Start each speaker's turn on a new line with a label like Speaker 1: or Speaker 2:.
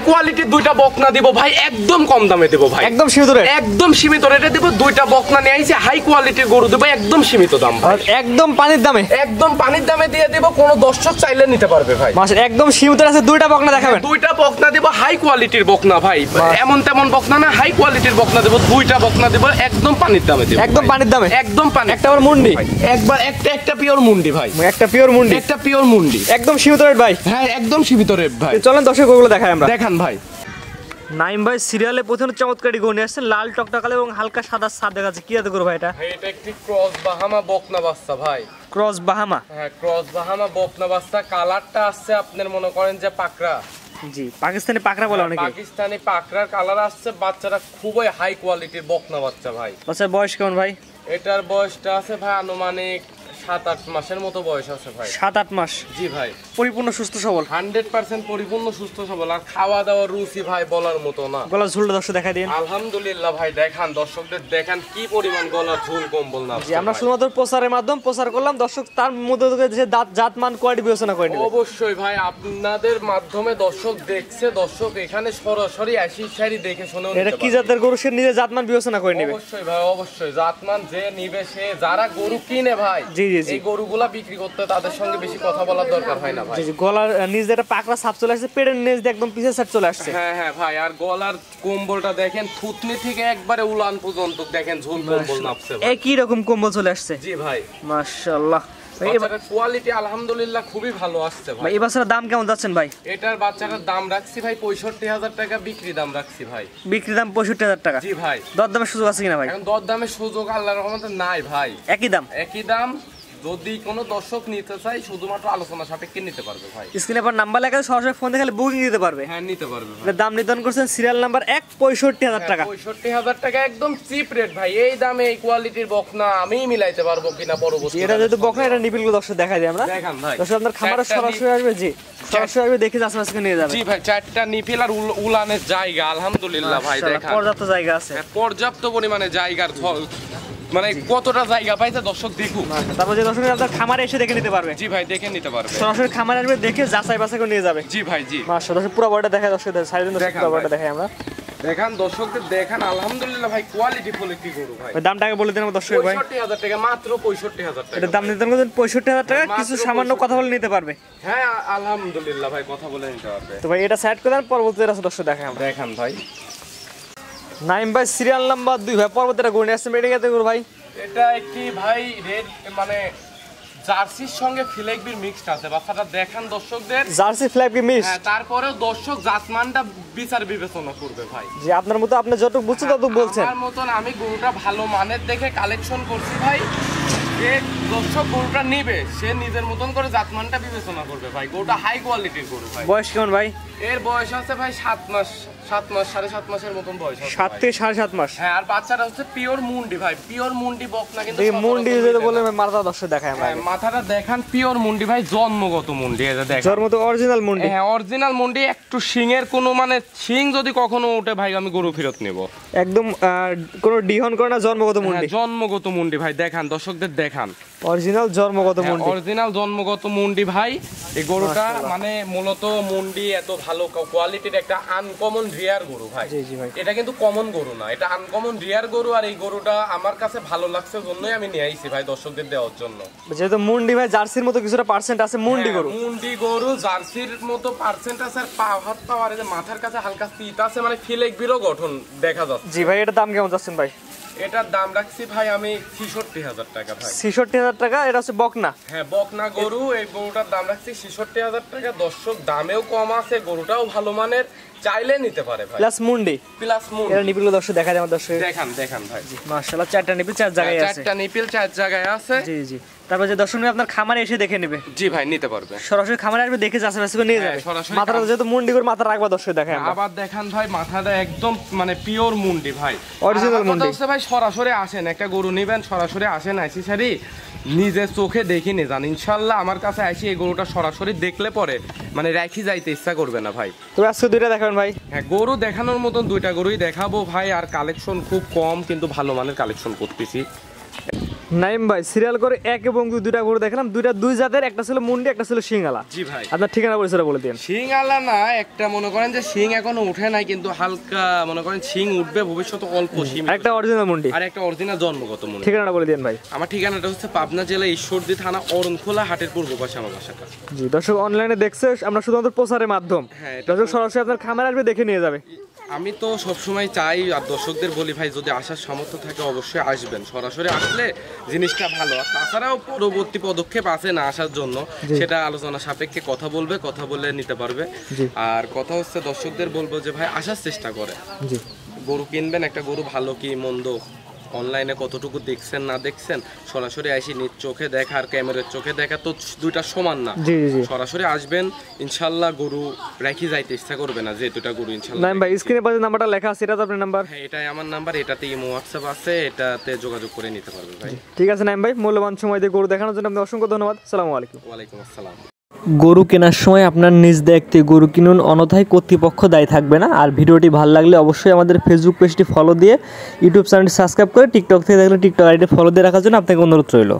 Speaker 1: কোয়ালিটির দুইটা বকনা দিব ভাই, একদম কম দামে দেব ভাই,
Speaker 2: একদম সীমিত রেট,
Speaker 1: একদম সীমিত রেটে দেব। দুইটা বকনা নিয়ে আইছি, হাই কোয়ালিটির গরু দেব, একদম সীমিত দাম ভাই,
Speaker 2: একদম পানির দামে,
Speaker 1: একদম পানির দামে দিয়ে দেব। কোন দর্শক চাইলে নিতে পারবে ভাই।
Speaker 2: মাশাআল্লাহ, একদম সীমিত আছে। দুইটা বকনা দেখাবেন?
Speaker 1: দুইটা বকনা দেব, হাই কোয়ালিটির বকনা ভাই, এমন তেমন বকনা না, হাই কোয়ালিটির বকনা দেব। দুইটা বকনা দেব, একদম পানির দামে দেব,
Speaker 2: একদম পানির দামে,
Speaker 1: একদম পানি।
Speaker 2: একটা আবার মুন্ডি,
Speaker 1: একবার একটা পিওর মুন্ডি ভাই,
Speaker 2: একটা পিওর মুন্ডি,
Speaker 1: একটা পিওর মুন্ডি,
Speaker 2: একদম সীমিত রেট ভাই।
Speaker 1: হ্যাঁ একদম সীমিত রেট ভাই।
Speaker 2: চলেন দর্শক গরুগুলো দেখাই আমরা।
Speaker 1: দেখান ভাই।
Speaker 2: নাইম ভাই সিরিয়ালে প্রথম চমৎকারী গরু নিয়ে আসছেন, লাল টকটকালে এবং হালকা সাদা ছাপ দেখাচ্ছে। কি জাতের গরু ভাই এটা?
Speaker 1: ভাই এটা একটি ক্রস বাহামা বকনা বাচ্চা ভাই।
Speaker 2: ক্রস বাহামা?
Speaker 1: হ্যাঁ ক্রস বাহামা বকনা বাচ্চা। কালারটা আসছে আপনার মনে করেন যে পাকড়া,
Speaker 2: জি পাকিস্তানি পাকড়া বলে অনেকে।
Speaker 1: পাকিস্তানি পাকড়ার কালার আসছে। বাচ্চাটা খুবই হাই কোয়ালিটির বকনা বাচ্চা ভাই।
Speaker 2: বাচ্চার বয়স কেমন ভাই?
Speaker 1: এটার বয়সটা আছে ভাই আনুমানিক 7-8 মাসের মতো বয়স আছে ভাই।
Speaker 2: 7-8 মাস?
Speaker 1: জি ভাই।
Speaker 2: পরিপূর্ণ সুস্থ সবল?
Speaker 1: 100% পরিপূর্ণ সুস্থ সবল। আর খাওয়া দাওয়ার রুচি ভাই বলার মতো না।
Speaker 2: গলার ঝুলটা দর্শক দেখাই দিন।
Speaker 1: আলহামদুলিল্লাহ ভাই, দেখান দর্শকদের, দেখান কি পরিমাণ গলার ঝুল কম্বল না।
Speaker 2: জি আমরা শুধুমাত্র প্রচারের মাধ্যমে প্রচার করলাম, দর্শক তার মধ্যে যে জাতমান কোয়ালিটি বিবেচনা করে নেবে।
Speaker 1: অবশ্যই ভাই, আপনাদের মাধ্যমে দর্শক দেখছে, দর্শক এখানে সরাসরি সারি দেখে শুনে
Speaker 2: এটা কি জাতের গরু সে নিজে জাতমান বিবেচনা করে নেবে।
Speaker 1: অবশ্যই ভাই, অবশ্যই জাতমান যে নিবে, সে যারা গরু কিনে ভাই,
Speaker 2: জি জি জি,
Speaker 1: এই গরুগুলা বিক্রি করতে তাদের সঙ্গে বেশি কথা বলার দরকার হয় না ভাই।
Speaker 2: জি গলার নিচ দিয়ে একটা পাকড়া ছাপ চলে আসছে, পেটের নিচ দিয়ে একদম পিছের সাইড চলে আসছে।
Speaker 1: হ্যাঁ হ্যাঁ ভাই, আর গলার কম্বলটা দেখেন, থুতনি থেকে একবারে উলান পর্যন্ত দেখেন ঝুল কম্বল নাপছে ভাই।
Speaker 2: একই রকম কম্বল চলে আসছে।
Speaker 1: জি ভাই
Speaker 2: মাশাআল্লাহ।
Speaker 1: বাচ্চাটার কোয়ালিটি আলহামদুলিল্লাহ খুবই ভালো আসছে ভাই।
Speaker 2: এই বাচ্চাটার দাম কেমন যাচ্ছেন ভাই?
Speaker 1: এটার বাচ্চাটার দাম রাখছি ভাই 65,000 টাকা, বিক্রি দাম রাখছি ভাই।
Speaker 2: বিক্রি দাম 65,000 টাকা?
Speaker 1: জি ভাই।
Speaker 2: দরদামের সুযোগ আছে কিনা ভাই?
Speaker 1: এখন দরদামের সুযোগ আল্লাহর রহমতে নাই ভাই,
Speaker 2: একই দাম,
Speaker 1: একই দাম। যদি কোনো দর্শক নিতে চাই শুধুমাত্র আলোচনা সাপেক্ষে নিতে পারবে ভাই।
Speaker 2: স্ক্রিনে পর নাম্বার লেখা আছে, সরাসরি ফোন দেখে বুকিং দিতে পারবে।
Speaker 1: হ্যাঁ নিতে পারবে ভাই।
Speaker 2: দাম নির্ধারণ করছেন সিরিয়াল নাম্বার 1, 65,000 টাকা।
Speaker 1: 65,000 টাকা একদম চিপ রেট ভাই। এই দামে এই কোয়ালিটির বকনা আমি মিলাইতে পারবো কিনা পরবর্তী।
Speaker 2: এটা যেহেতু বকনা, এটা নিপিলগুলো দর্শক দেখাই দিই আমরা।
Speaker 1: দেখান ভাই।
Speaker 2: দর্শক আপনার খামারে সরাসরি আসবে, জি সরাসরি আসবে, দেখে আশেপাশে নিয়ে যাবে।
Speaker 1: জি ভাই, 4টা নিপিল আর উলানের জায়গা আলহামদুলিল্লাহ ভাই, দেখান
Speaker 2: পর্যাপ্ত জায়গা আছে,
Speaker 1: পর্যাপ্ত পরিমাণে জায়গার মানে কতটা জায়গা পাইছে দর্শক দেখুক।
Speaker 2: তারপর যে দর্শক আপনার খামারে এসে দেখে নিতে পারবে।
Speaker 1: জি ভাই, দেখে নিতে পারবে,
Speaker 2: সরাসরি খামারে আসবে, দেখে যাচাই বাছাই করে নিয়ে যাবে।
Speaker 1: জি ভাই জি।
Speaker 2: মাশাআল্লাহ, দর্শক পুরো বডিটা দেখায়, দর্শকদের সাইডে পুরো বডিটা দেখাই আমরা।
Speaker 1: দেখান দর্শকদের, দেখান আলহামদুলিল্লাহ ভাই, কোয়ালিটি ফুল একটি গরু ভাই।
Speaker 2: দামটা আগে বলে দেন আমার দর্শক ভাই।
Speaker 1: 65,000 টাকা, মাত্র 65,000 টাকা।
Speaker 2: এটা দাম নির্ধারণ করেন 65,000 টাকা, কিছু সামান্য কথা বলে নিতে পারবে।
Speaker 1: হ্যাঁ আলহামদুলিল্লাহ ভাই, কথা বলে নিতে পারবে।
Speaker 2: তো ভাই এটা সাইড করে দেন, পরবর্তীতে আছে দর্শক দেখাই আমরা।
Speaker 1: দেখান ভাই।
Speaker 2: নাইম ভাই সিরিয়াল নাম্বার 2 ভাই, পরবর্তীটা গড়ে আসছে। এটা কত গরু ভাই?
Speaker 1: এটা একটি ভাই রেড মানে জার্সির সঙ্গে ফ্ল্যাগবির মিক্সড আছে। বাচ্চাটা দেখান দর্শকদের,
Speaker 2: জার্সি ফ্ল্যাগবি মিক্স।
Speaker 1: হ্যাঁ তারপরেও দর্শক জাতমানটা বিচার বিবেচনা করবে ভাই।
Speaker 2: জি আপনার মতো, আপনি যতটুকু বুঝছেন ততটুকু বলছেন।
Speaker 1: আমার মতন আমি গরুটা ভালো মানের দেখে কালেকশন করছি ভাই। যে দর্শক গরুটা নিবে সে নিজের মতন করে জাতমানটা বিবেচনা করবে ভাই। গরুটা হাই কোয়ালিটির গরু ভাই।
Speaker 2: বয়স কেমন ভাই?
Speaker 1: এর বয়স আছে ভাই 7 মাস, 7.5 মাসের মতন বয়স আছে।
Speaker 2: 7 থেকে 7.5 মাস।
Speaker 1: হ্যাঁ, আর বাচ্চাটা হচ্ছে পিওর মুন্ডি ভাই, পিওর মুন্ডি বকনা। কিন্তু
Speaker 2: এই মুন্ডি যেটা বলে মাথা দর্শক দেখায় আমরা।
Speaker 1: মাথাটা দেখান, পিওর মুন্ডি ভাই, জন্মগত মুন্ডি। এটা দেখেন,
Speaker 2: জন্মগত অরিজিনাল মুন্ডি।
Speaker 1: হ্যাঁ অরিজিনাল মুন্ডি। একটু শিংয়ের কোনো মানে শিং যদি কখনো ওঠে ভাই, আমি গরু ফেরত নেব।
Speaker 2: একদম কোনো ডিহন করে না, জন্মগত মুন্ডি।
Speaker 1: জন্মগত মুন্ডি ভাই, দেখান দর্শকদের, দেখান
Speaker 2: অরিজিনাল জন্মগত মুন্ডি,
Speaker 1: অরিজিনাল জন্মগত মুন্ডি ভাই। এই গরুটা মানে মূলত মুন্ডি এত ভালো কোয়ালিটির একটা আনকমন রিয়ার গরু ভাই।
Speaker 2: জি জি ভাই,
Speaker 1: এটা কিন্তু কমন গরু না, এটা আনকমন রিয়ার গরু। আর এই গরুটা আমার কাছে ভালো লাগছে জন্যই আমি নিয়ে আইছি ভাই দর্শকদের দেওয়ার জন্য।
Speaker 2: যেহেতু মুন্ডি ভাই জার্সির মতো কিছুটা পার্সেন্ট আছে, মুন্ডি গরু,
Speaker 1: মুন্ডি গরু জার্সির মতো পার্সেন্ট আছে। আর হাত পাওয়ার যে মাথার কাছে হালকা শীত আছে, মানে ফিলেকবিরও গঠন দেখা যাচ্ছে।
Speaker 2: জি ভাই, এটা দাম কেমন যাচ্ছেন ভাই?
Speaker 1: এটার দাম রাখছি ভাই আমি 66,000 টাকা ভাই।
Speaker 2: 66,000 টাকা। এটা হচ্ছে বকনা?
Speaker 1: হ্যাঁ বকনা গরু। এই গরুটার দাম রাখছি 66,000 টাকা। দর্শক দামেও কম আছে, গরুটাও ভালো মানের, চাইলে নিতে পারে ভাই।
Speaker 2: প্লাস মুন্ডি,
Speaker 1: প্লাস মুন্ডি।
Speaker 2: এর নিপিল দর্শক দেখা যায় আমার দর্শক।
Speaker 1: দেখান দেখান ভাই।
Speaker 2: মাশাআল্লাহ, 4টা নিপিল 4 জায়গায় আছে।
Speaker 1: 4টা নিপিল 4 জায়গায় আছে।
Speaker 2: জি জি। তারপর যে দর্শক আপনার খামারে এসে দেখে নেবে।
Speaker 1: জি ভাই, নিতে পারবে,
Speaker 2: সরাসরি খামারে আসবে, দেখে যাচাই বাছাই করে নিয়ে যাবে। মাথাটা যেহেতু মুন্ডি করে মাথা রাখবা দর্শক দেখাই আমরা।
Speaker 1: আবার দেখান ভাই, মাথাটা একদম মানে পিওর মুন্ডি ভাই,
Speaker 2: অরিজিনাল মুন্ডি।
Speaker 1: ভাই সরাসরি আসেন, একটা গরু নেবেন সরাসরি আসেন, আইসি সারি নিজের চোখে দেখে নিয়ে যান। ইনশাল্লাহ আমার কাছে আইসি এই গরুটা সরাসরি দেখলে পরে মানে রাখি যাইতে ইচ্ছা করবে না ভাই।
Speaker 2: তো আজকে দুইটা দেখাবেন ভাই?
Speaker 1: হ্যাঁ, গরু দেখানোর মতন 2টা গরুই দেখাবো ভাই। আর কালেকশন খুব কম, কিন্তু ভালো মানের কালেকশন করতেছি।
Speaker 2: নাইম ভাই সিরিয়াল করে 1 এবং 2 দুইটা গরু দেখলাম, দুই জাতের, একটা ছিল মুন্ডি একটা ছিল সিংআলা।
Speaker 1: জি ভাই।
Speaker 2: আপনার ঠিকানা পরিচয়টা বলে দিন।
Speaker 1: সিংআলা না, একটা মনে করেন যে সিং এখনো উঠে নাই, কিন্তু হালকা মনে করেন সিং উঠবে ভবিষ্যতে, অল্প সিং।
Speaker 2: একটা অরিজিনাল মুন্ডি
Speaker 1: আর একটা অরিজিনাল জন্মগত মুন্ডি।
Speaker 2: ঠিকানাটা বলে দিন ভাই।
Speaker 1: আমার ঠিকানাটা হচ্ছে পাবনা জেলা ঈশ্বরদী থানা অরণখোলা হাটের পূর্ব পাশে আমার বাসাটা।
Speaker 2: জি দর্শক অনলাইনে দেখছে, আমরা শুধুমাত্র প্রচারের মাধ্যম,
Speaker 1: হ্যাঁ,
Speaker 2: দর্শক সরাসরি আপনার খামারে আসবে, দেখে নিয়ে যাবে।
Speaker 1: আমি তো সবসময় চাই আর দর্শকদের বলি ভাই, যদি আসার সামর্থ্য থাকে অবশ্যই আসবেন, সরাসরি আসলে জিনিসটা ভালো। আর তাছাড়াও পরবর্তী পদক্ষেপ আছে না আসার জন্য, সেটা আলোচনা সাপেক্ষে কথা বলবে, কথা বলে নিতে পারবে। আর কথা হচ্ছে দর্শকদের বলবো যে ভাই আসার চেষ্টা করে, গরু কিনবেন, একটা গরু ভালো কি মন্দ অনলাইনে কতটুকু দেখছেন না দেখছেন, সরাসরি আসি নিজ চোখে দেখা আর ক্যামেরার চোখে দেখা তো দুইটা সমান না। সরাসরি আসবেন, ইনশাল্লাহ গরু রাখি যাইতে ইচ্ছা করবে না, যে দুটা গরু ইনশাল্লাহ।
Speaker 2: নাইম ভাই স্ক্রিনে পাশে নাম্বারটা লেখা আছে, এটা তো আপনার নাম্বার?
Speaker 1: হ্যাঁ, এটাই আমার নাম্বার, এটাতে ইমো হোয়াটসঅ্যাপ আছে, এটাতে যোগাযোগ করে নিতে পারবে ভাই।
Speaker 2: ঠিক আছে নাইম ভাই, মূল্যবান সময় দিয়ে গরু দেখানোর জন্য আপনাকে অসংখ্য ধন্যবাদ। আসসালামু আলাইকুম।
Speaker 1: ওয়ালাইকুম আসসালাম।
Speaker 2: গরু কেনার সময় আপনার নিজ দায়িত্বে গরু কিনুন, অন্যথায় কর্তৃপক্ষ দায়ী থাকবে না। আর ভিডিওটি ভালো লাগলে অবশ্যই আমাদের ফেসবুক পেজটি ফলো দিয়ে, ইউটিউব চ্যানেলটি সাবস্ক্রাইব করে, টিকটক থেকে দেখলে টিকটক আইডি ফলো দিয়ে রাখার জন্য আপনাকে অনুরোধ রইল।